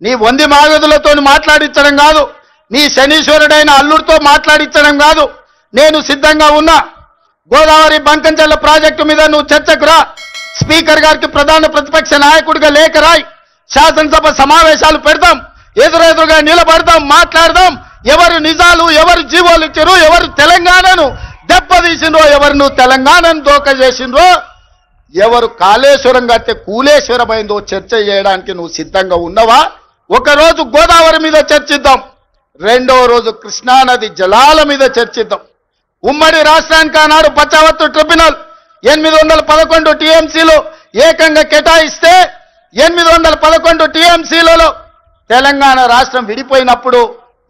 నీ వంది మాగదులతో మాట్లాడించడం కాదు, నీ శనీశ్వరుడైన అల్లుడితో మాట్లాడించడం కాదు. నేను సిద్ధంగా ఉన్నా. గోదావరి బంకంచెల్ల ప్రాజెక్టు మీద నువ్వు చర్చకు రా. స్పీకర్ గారికి ప్రధాన ప్రతిపక్ష నాయకుడిగా లేఖ రాయి. శాసనసభ సమావేశాలు పెడదాం, ఎదురెదురుగా నిలబడదాం, మాట్లాడదాం. ఎవరు నిజాలు, ఎవరు జీవోలు ఇచ్చారు, ఎవరు తెలంగాణను దెబ్బతీసిండ్రో, ఎవరు నువ్వు తెలంగాణను దోక చేసిండ్రో, ఎవరు కాళేశ్వరం కట్టే కూలేశ్వరమైందో చర్చ చేయడానికి నువ్వు సిద్ధంగా ఉన్నవా? ఒకరోజు గోదావరి మీద చర్చిద్దాం, రెండో రోజు కృష్ణానది జలాల మీద చర్చిద్దాం. ఉమ్మడి రాష్ట్రానికి ఆనాడు బచావత్తు ట్రిబ్యునల్ 811 టీఎంసీలు ఏకంగా కేటాయిస్తే 811 టీఎంసీలలో తెలంగాణ రాష్ట్రం విడిపోయినప్పుడు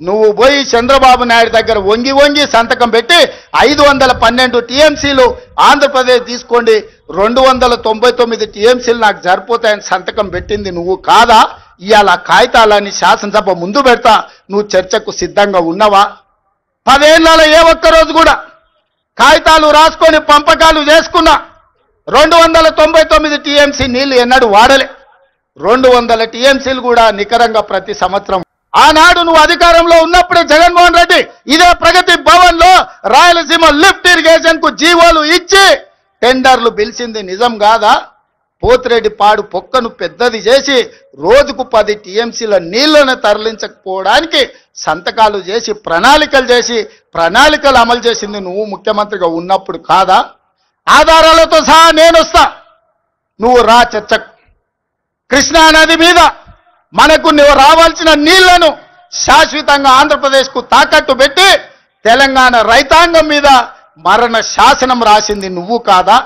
నువ్వు పోయి చంద్రబాబు నాయుడు దగ్గర వంగి వంగి సంతకం పెట్టి 512 టీఎంసీలు ఆంధ్రప్రదేశ్ తీసుకోండి, 299 టీఎంసీలు నాకు సరిపోతాయని సంతకం పెట్టింది నువ్వు కాదా? ఇవాళ కాగితాలని శాసనసభ ముందు పెడతా, నువ్వు చర్చకు సిద్ధంగా ఉన్నవా? 10 ఏళ్లలో ఏ ఒక్కరోజు కూడా కాగితాలు రాసుకొని పంపకాలు చేసుకున్నా 299 టీఎంసీ నీళ్లు ఎన్నడూ వాడలే. 200 టీఎంసీలు కూడా నికరంగా ప్రతి సంవత్సరం. ఆనాడు నువ్వు అధికారంలో ఉన్నప్పుడే జగన్మోహన్ రెడ్డి ఇదే ప్రగతి భవన్ లో రాయలసీమ లిఫ్ట్ ఇరిగేషన్ కు జీవోలు ఇచ్చి టెండర్లు పిలిచింది నిజం కాదా? పోతిరెడ్డి పాడు పొక్కను పెద్దది చేసి రోజుకు 10 టీఎంసీల నీళ్లను తరలించకపోవడానికి సంతకాలు చేసి ప్రణాళికలు అమలు చేసింది నువ్వు ముఖ్యమంత్రిగా ఉన్నప్పుడు కాదా? ఆధారాలతో సహా నేను వస్తా, నువ్వు రా చర్చకు. కృష్ణానది మీద మనకు నువ్వు రావాల్సిన నీళ్లను శాశ్వతంగా ఆంధ్రప్రదేశ్కు తాకట్టు పెట్టి తెలంగాణ రైతాంగం మీద మరణ శాసనం రాసింది నువ్వు కాదా?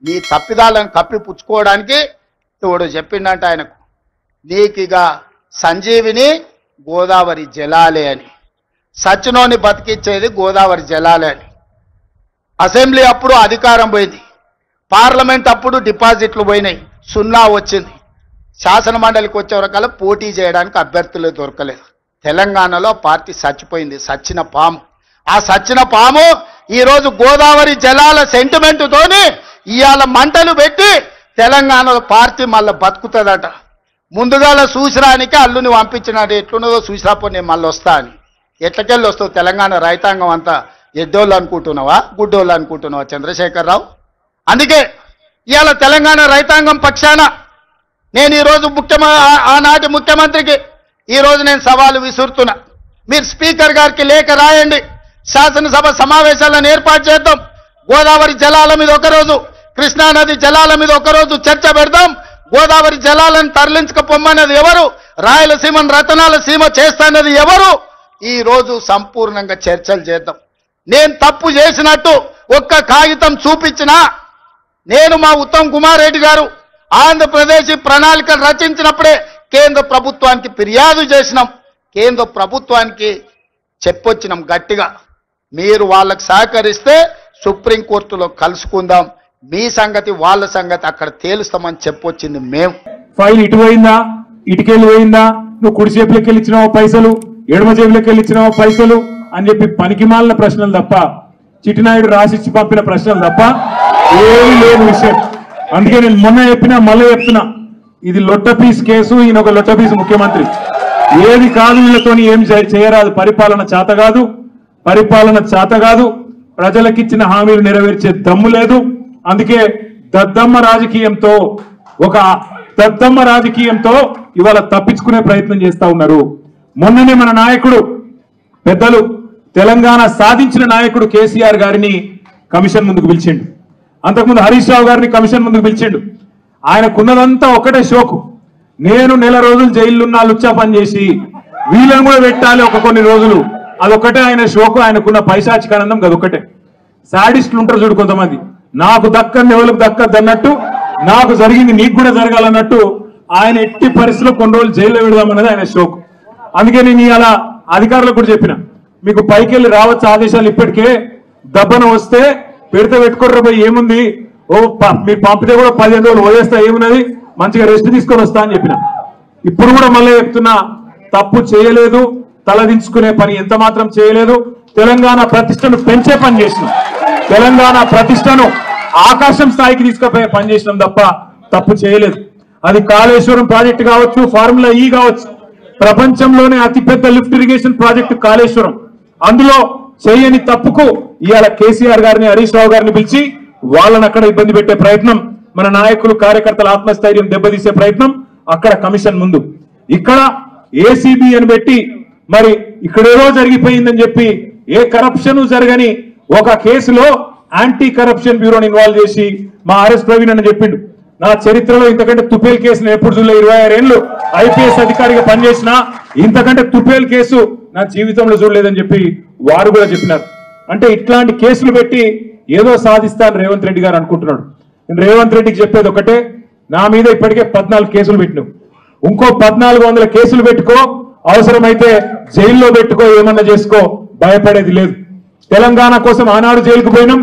నీ తప్పిదాలను కప్పిపుచ్చుకోవడానికి తోడు చెప్పిండంట ఆయనకు, నీకిగా సంజీవిని గోదావరి జలాలే అని, సచ్చినోని బతికిచ్చేది గోదావరి జలాలే అని. అసెంబ్లీ అప్పుడు అధికారం పోయింది, పార్లమెంట్ అప్పుడు డిపాజిట్లు పోయినాయి, 0 వచ్చింది. శాసన మండలికి వచ్చేవరకల్లా పోటీ చేయడానికి అభ్యర్థులు దొరకలేదు. తెలంగాణలో పార్టీ చచ్చిపోయింది, సచ్చిన పాము. ఆ సచ్చిన పాము ఈరోజు గోదావరి జలాల సెంటిమెంటుతోని ఇవాళ మంటలు పెట్టి తెలంగాణలో పార్టీ మళ్ళీ బతుకుతుందట. ముందుగాల చూసిరానికి అల్లుని పంపించినాడు, ఎట్లున్నదో చూసిరాపో నేను మళ్ళీ వస్తా అని. ఎట్లకెళ్ళి వస్తావు? తెలంగాణ రైతాంగం అంతా ఎడ్డోళ్ళు అనుకుంటున్నావా, గుడ్డోళ్ళు అనుకుంటున్నావా చంద్రశేఖరరావు? అందుకే ఇవాళ తెలంగాణ రైతాంగం పక్షాన నేను ఈరోజు ఆనాటి ముఖ్యమంత్రికి ఈరోజు నేను సవాలు విసురుతున్నా. మీరు స్పీకర్ గారికి లేఖ రాయండి, శాసనసభ సమావేశాలను ఏర్పాటు చేద్దాం. గోదావరి జలాల మీద ఒకరోజు, కృష్ణానది జలాల మీద ఒకరోజు చర్చ పెడదాం. గోదావరి జలాలను తరలించకపోమన్నది ఎవరు? రాయలసీమను రతనాల సీమ చేస్తానది ఎవరు? ఈ రోజు సంపూర్ణంగా చర్చలు చేద్దాం. నేను తప్పు చేసినట్టు ఒక్క కాగితం చూపించినా, నేను మా ఉత్తమ్ కుమార్ రెడ్డి గారు ఆంధ్రప్రదేశ్ ప్రణాళికలు రచించినప్పుడే కేంద్ర ప్రభుత్వానికి ఫిర్యాదు చేసినాం, కేంద్ర ప్రభుత్వానికి చెప్పొచ్చినాం గట్టిగా. మీరు వాళ్ళకు సహకరిస్తే సుప్రీంకోర్టులో కలుసుకుందాం, మీ సంగతి వాళ్ళ సంగతి అక్కడ తేలుస్తామని చెప్పొచ్చింది మేము. ఫైల్ ఇటు పోయిందా, ఇటుకెళ్ళి పోయిందా, నువ్వు కుడి చేపులకి వెళ్ళి ఇచ్చినావు పైసలు, ఎడమ చేపులకి వెళ్ళి ఇచ్చినావు పైసలు అని చెప్పి పనికిమాలిన ప్రశ్నలు తప్ప, చిట్టినాయుడు రాసిచ్చి పంపిన ప్రశ్నలు తప్ప ఏమీ లేని విషయం. అందుకే నేను మొన్న చెప్పినా మళ్ళీ చెప్తున్నా, ఇది లొట్టపీస్ కేసు, ఈయన ఒక లొట్టపీస్ ముఖ్యమంత్రి. ఏది కాదు వీళ్ళతోని ఏం చేయరాదు, పరిపాలన చేత కాదు, ప్రజలకిచ్చిన హామీలు నెరవేర్చే దమ్ము లేదు. అందుకే దద్దమ్మ రాజకీయంతో ఇవాళ తప్పించుకునే ప్రయత్నం చేస్తా ఉన్నారు. మొన్ననే మన నాయకుడు పెద్దలు తెలంగాణ సాధించిన నాయకుడు కేసీఆర్ గారిని కమిషన్ ముందుకు పిలిచిండు, అంతకుముందు హరీష్ రావు గారిని కమిషన్ ముందుకు పిలిచిండు. ఆయనకున్నదంతా ఒకటే షోకు, నేను నెల రోజులు జైలున్నా లుచ్చా పని చేసి వీళ్ళని కూడా పెట్టాలి ఒక కొన్ని రోజులు, అదొక్కటే ఆయన షోకు. ఆయనకున్న పైశాచికానందం అదొక్కటే. సాడిస్టులు ఉంటారు చూడు కొంతమంది, నాకు దక్కని ఎవరికి దక్కద్దు అన్నట్టు, నాకు జరిగింది నీకు కూడా జరగాలన్నట్టు ఆయన ఎట్టి పరిస్థితుల్లో కొన్ని రోజులు జైల్లో పెడదామన్నది ఆయన షోకు. అందుకే నేను ఇలా అధికారులకు కూడా చెప్పిన, మీకు పైకి వెళ్ళి రావచ్చు ఆదేశాలు, ఇప్పటికే దబ్బన వస్తే పెడితే పెట్టుకోర్ర పోయి ఏముంది, మీరు పంపితే కూడా 15 రోజులు వదిలేస్తా, ఏమున్నది మంచిగా రెస్ట్ తీసుకొని వస్తా అని చెప్పిన. ఇప్పుడు కూడా మళ్ళీ చెప్తున్నా, తప్పు చేయలేదు, తలదించుకునే పని ఎంత మాత్రం చేయలేదు. తెలంగాణ ప్రతిష్టను పెంచే పని చేసినాం, తెలంగాణ ప్రతిష్టను ఆకాశం స్థాయికి తీసుకుపోయే పని చేసినాం తప్ప తప్పు చేయలేదు. అది కాళేశ్వరం ప్రాజెక్టు కావచ్చు, ఫార్ములా ఈ కావచ్చు, ప్రపంచంలోనే అతిపెద్ద లిఫ్ట్ ఇరిగేషన్ ప్రాజెక్టు కాళేశ్వరం. అందులో చేయని తప్పుకు ఇవాళ కేసీఆర్ గారిని హరీష్ రావు గారిని పిలిచి వాళ్ళని అక్కడ ఇబ్బంది పెట్టే ప్రయత్నం, మన నాయకులు కార్యకర్తల ఆత్మస్థైర్యం దెబ్బతీసే ప్రయత్నం అక్కడ కమిషన్ ముందు. ఇక్కడ ఏసీబీ అని పెట్టి మరి ఇక్కడేదో జరిగిపోయిందని చెప్పి ఏ కరప్షన్ జరగని ఒక కేసులో యాంటీ కరప్షన్ బ్యూరోని ఇన్వాల్వ్ చేసి మా ఆర్ఎస్ ప్రవీణ్ అని చెప్పిండు, నా చరిత్రలో ఇంతకంటే తుపేల్ కేసు నేను ఎప్పుడు చూడలే, 26 ఏళ్ళు ఐపీఎస్ అధికారిగా పనిచేసిన ఇంతకంటే తుపేల్ కేసు నా జీవితంలో చూడలేదని చెప్పి వారు కూడా చెప్పినారు. అంటే ఇట్లాంటి కేసులు పెట్టి ఏదో సాధిస్తాను రేవంత్ రెడ్డి గారు అనుకుంటున్నాడు. నేను రేవంత్ రెడ్డికి చెప్పేది ఒకటే, నా మీద ఇప్పటికే 14 కేసులు పెట్టినావు, ఇంకో 1400 కేసులు పెట్టుకో, అవసరమైతే జైల్లో పెట్టుకో, ఏమన్నా చేసుకో, భయపడేది లేదు. తెలంగాణ కోసం ఆనాడు జైలుకు పోయినాం,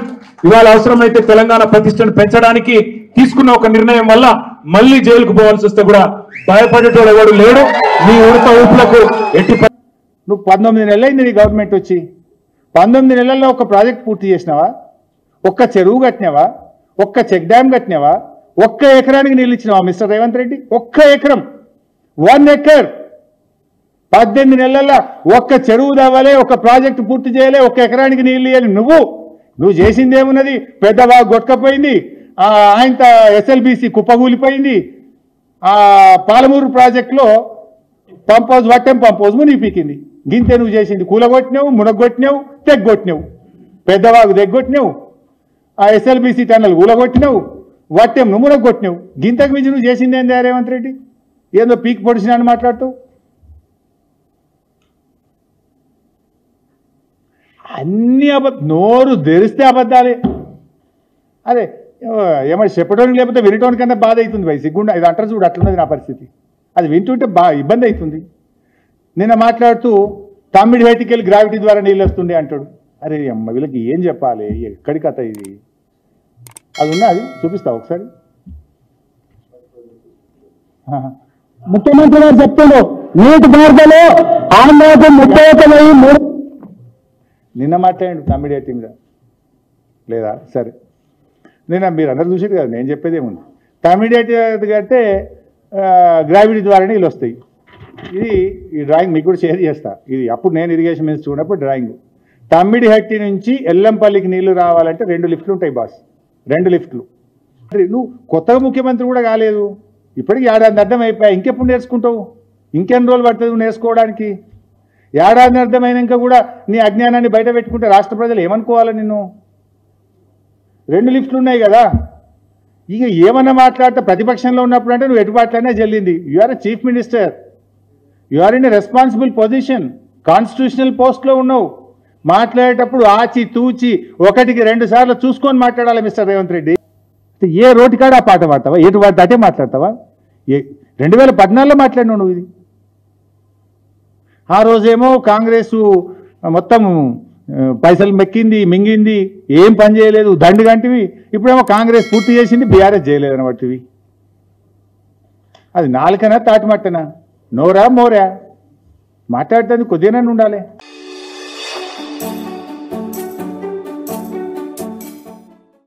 ఇవాళ అవసరమైతే తెలంగాణ ప్రతిష్టను పెంచడానికి తీసుకున్న ఒక నిర్ణయం వల్ల మళ్ళీ జైలుకు పోవాల్సి వస్తే కూడా భయపడేటోడు ఎవడు లేడు. నీ ఉడత ఊపులకు ఎట్టి నువ్వు 19 నెలలైంది నీ గవర్నమెంట్ వచ్చి, 19 నెలల్లో ఒక ప్రాజెక్ట్ పూర్తి చేసినావా? ఒక్క చెరువు కట్టినావా? ఒక్క చెక్ డ్యామ్ కట్టినావా? ఒక్క ఎకరానికి నీళ్ళు ఇచ్చినావా మిస్టర్ రేవంత్ రెడ్డి? ఒక్క ఎకరం, 1 ఎకర్ 18 నెలల్లో ఒక్క చెరువు దవ్వలే, ఒక ప్రాజెక్టు పూర్తి చేయలే, ఒక్క ఎకరానికి నీళ్ళు ఇవ్వాలి. నువ్వు చేసింది ఏమున్నది? పెద్దవా గొట్టకపోయింది, ఆయన ఎస్ఎల్బిసి కుప్పగూలిపోయింది, పాలమూరు ప్రాజెక్టులో పంపోజ్ వట్టెం పంపోజ్ మునిగిపీకింది. గింతే నువ్వు చేసింది. కూలగొట్టినావు, మునగొట్టినావు, తెగ్గొట్టినావు, పెద్దవాగు తెగ్గొట్టినావు, ఎస్ఎల్బిసి టన్నల్ కూలగొట్టినావు, వట్టెం నువ్వు మునగొట్టినావు. గింతకు మించి నువ్వు చేసింది ఏంది రేవంత్ రెడ్డి? ఏందో పీక్ పొడిచినా అని మాట్లాడుతావు. అన్ని నోరు తెరిస్తే అబద్ధాలే. అదే ఏమైనా చెప్పడానికి లేకపోతే వినటానికి కన్నా బాధ అవుతుంది భయ్, సిగ్గుండా. ఇది అంటారు చూడు, అట్లున్నది నా పరిస్థితి. అది వింటుంటే ఇబ్బంది అవుతుంది. నిన్న మాట్లాడుతూ తమ్మిడి హైట్కి వెళ్ళి గ్రావిటీ ద్వారా నీళ్ళు వస్తుండే అంటాడు. అరే అమ్మ, వీళ్ళకి ఏం చెప్పాలి? ఎక్కడి కథ ఇది? అది ఉన్నా, అది చూపిస్తావు ఒకసారి. ముఖ్యమంత్రి గారు చెప్తాడు, నీటి మార్గంలో ఆంధ్రాకు 31,000 నిన్న మాట్లాడండి తమ్మిడి హైట్ మీద లేదా? సరే, నిన్న మీరు అందరూ చూసేది కదా, నేను చెప్పేది ఏముంది. తమ్మిడి హైట్ కడితే గ్రావిటీ ద్వారా నీళ్ళు వస్తాయి. ఈ డ్రాయింగ్ మీకు కూడా షేర్ చేస్తా. ఇది అప్పుడు నేను ఇరిగేషన్ మినిస్టర్ ఉన్నప్పుడు డ్రాయింగ్. తమ్మిడి హట్టి నుంచి ఎల్లంపల్లికి నీళ్లు రావాలంటే 2 లిఫ్ట్లు ఉంటాయి బాస్, 2 లిఫ్ట్లు. నువ్వు కొత్తగా ముఖ్యమంత్రి కూడా కాలేదు, ఇప్పటికి ఏడాది అర్థం అయిపోయా. ఇంకెప్పుడు నేర్చుకుంటావు? ఇంకెన్ని రోజులు పడుతుంది నువ్వు నేర్చుకోవడానికి? ఏడాది అర్థమైనాక కూడా నీ అజ్ఞానాన్ని బయట పెట్టుకుంటే రాష్ట్ర ప్రజలు ఏమనుకోవాలి నిన్ను? 2 లిఫ్ట్లు ఉన్నాయి కదా, ఇక ఏమన్నా మాట్లాడితే ప్రతిపక్షంలో ఉన్నప్పుడు అంటే నువ్వు ఎటుబాట్లనే చెల్లింది. You are a chief minister, you are in a responsible position, constitutional పోస్ట్లో ఉన్నావు. మాట్లాడేటప్పుడు ఆచి తూచి 1కి 2 సార్లు చూసుకొని మాట్లాడాలి మిస్టర్ రేవంత్ రెడ్డి. ఏ రోటి కాడ ఆ పాట పాడతావా? ఎటు వాటి అటే మాట్లాడతావా? 2014లో మాట్లాడినావు నువ్వు ఇది. ఆ రోజేమో కాంగ్రెస్ మొత్తం పైసలు మెక్కింది, మింగింది, ఏం పని చేయలేదు, దండుగంటివి. ఇప్పుడేమో కాంగ్రెస్ పూర్తి చేసింది, బీఆర్ఎస్ చేయలేదని బట్టివి. అది నాలుకనా తాటిమట్టనా? నోరా మోరా? మాట్లాడటానికి కొద్దిగానే ఉండాలి.